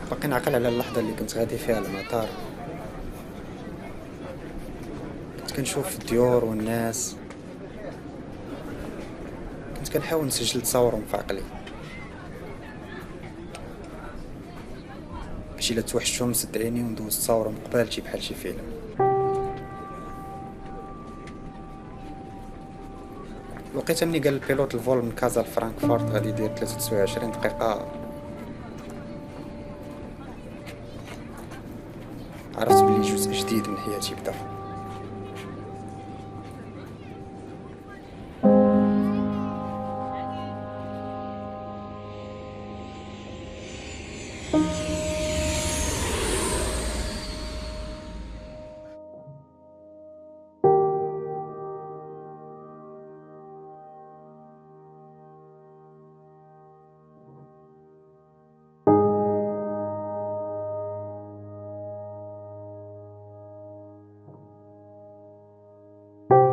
باقي نعقل على اللحظة اللي كنت غادي فيها للمطار. كنت كنشوف الديور والناس، كنت كنحاول نسجل تصاورهم في عقلي باش الا توحشتهم نسد عيني وندوز تصاورهم قبالتي بحال شي فيلم. لقيت مني قال البيلوت الفول من كازا لفرانكفورت غادي يدير 23 دقيقة، عرفت بلي جزء جديد من حياتي بدا.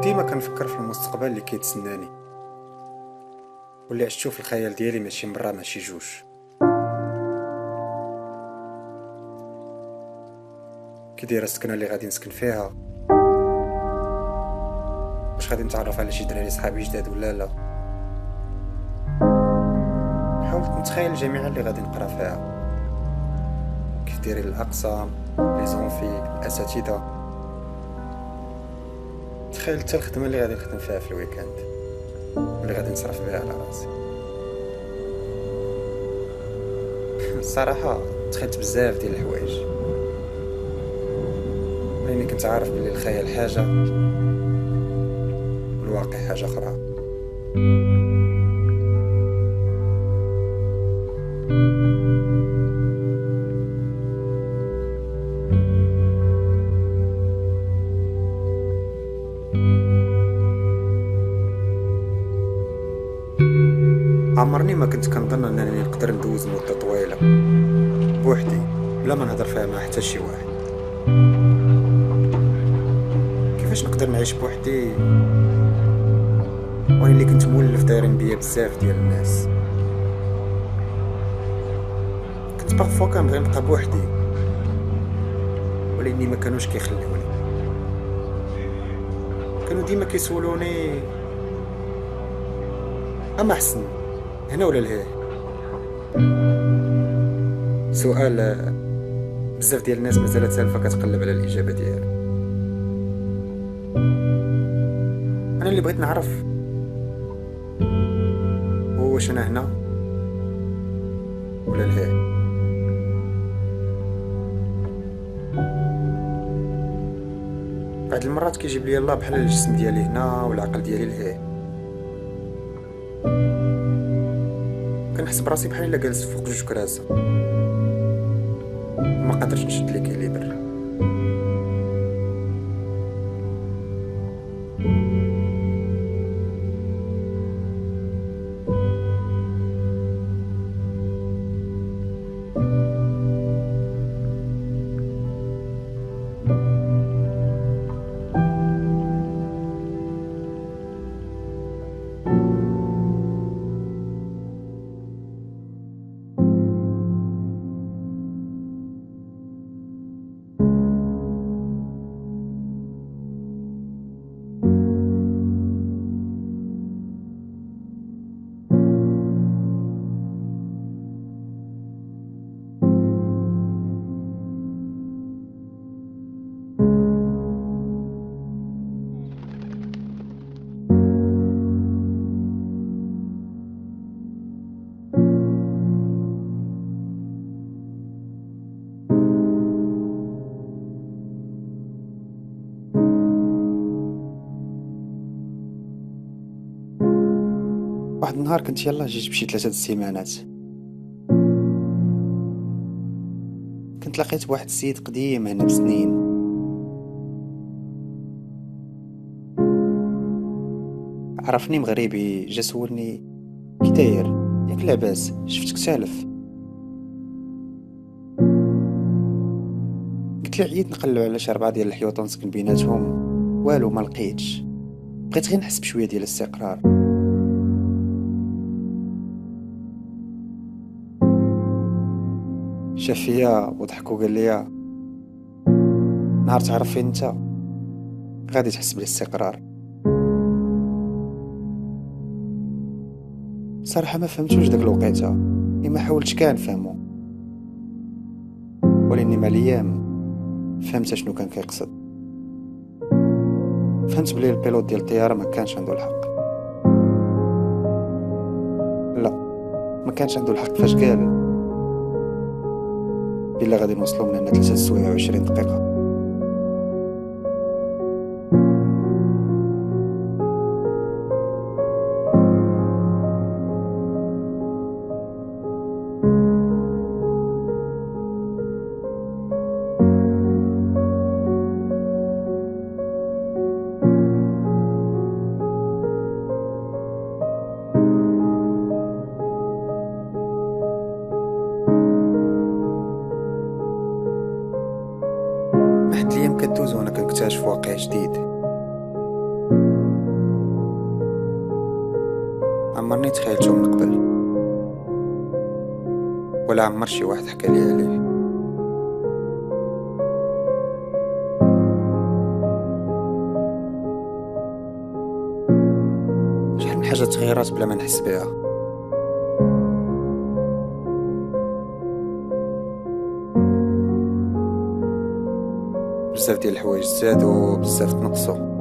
ديما كنفكر في المستقبل اللي كيتسناني، واللي عشتو في الخيال ديالي ماشي مرة ماشي جوج. كي دايره السكنة اللي غادي نسكن فيها، واش غادي نتعرف على شي دراري صحابي جداد ولا لا. حاولت نتخيل الجامعة اللي غادي نقرا فيها، كيف دايرين الاقسام، لي زونفي، الاساتذه. تخيل حتى الخدمه اللي غادي نخدم فيها في الويكاند، واللي غادي نصرف بها على راسي. الصراحه تخيلت بزاف ديال الحوايج، لاني كنت عارف بلي الخيال حاجه والواقع حاجه اخرى. عمرني ما كنت كنظن انني نقدر ندوز مده طويله بوحدي بلا ما نهضر فيها مع حتى شي واحد. كيفاش نقدر نعيش بوحدي وانا اللي كنت مولف دايرين بيا بزاف ديال الناس؟ كنت بارفوا كنبغي نبقى بوحدي، ولكني ما كانوش كيخليوني. كانوا ديما كيسولوني اما حسن هنا ولا لهيه. سؤال بزاف ديال الناس مازالت سالفه كتقلب على الاجابه ديالو. انا اللي بغيت نعرف هو واش انا هنا ولا لهيه. بعض المرات كيجيب لي الله بحال الجسم ديالي هنا والعقل ديالي لهيه. كنحس براسي بحال الا جالس فوق جوج كراسه، ما قادرش نشد ليكيليبر. واحد النهار كنت يلاه جيت بشي 3 السيمانات، كنت لقيت بواحد السيد قديم هنا بسنين. عرفني مغربي، جا سولني كي داير، ياك لاباس، شفتك سالف. قلت له عييت نقلب على شي 4 ديال الحيوط نسكن بيناتهم، والو ما لقيتش. بغيت غير نحس بشويه ديال الاستقرار. شاف فيا وضحك وقال لي نهار تعرف فين انت غادي تحس بالاستقرار. صراحة ما فهمتوش داك الوقيته، ما حاولتش كاع نفهمو، ولكني مع الايام فهمت شنو كان كيقصد. فهمت بلي البيلوت ديال الطياره ما كانش عنده الحق. لا، ما كانش عنده الحق فاش قال بلا غادي نوصلوا من هنا 3 سوايع و20 دقيقه. واحد الايام كدوز وانا كنكتشف واقع جديد عمرني تخيلته من قبل، ولا عمر شي واحد حكى لي عليه. شحال من حاجه تغيرات بلا ما نحس بها. بزاف ديال الحوايج زادوا وبزاف تنقصوا.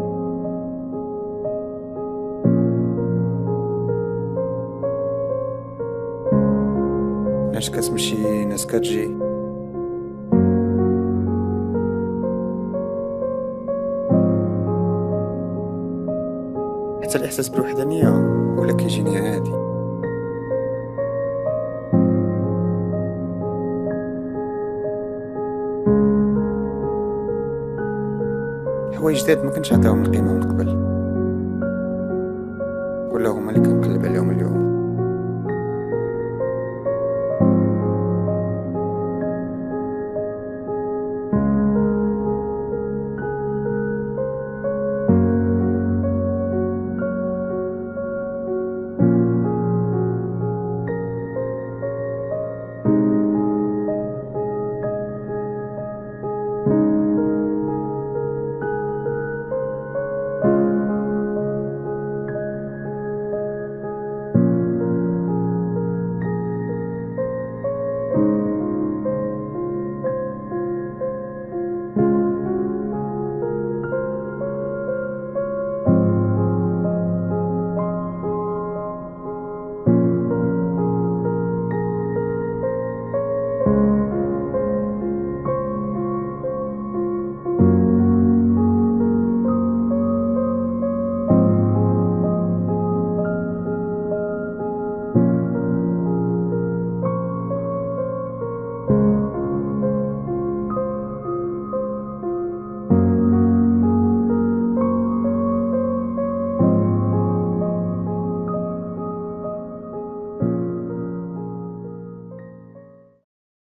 ناس كتمشي ناس كتجي، حتى الاحساس بالوحدانيه ولا كيجيني عادي. حوايج جداد ما كنتش عطاهم القيمه من قبل، ولا هما اللي كنقلب عليهم اليوم.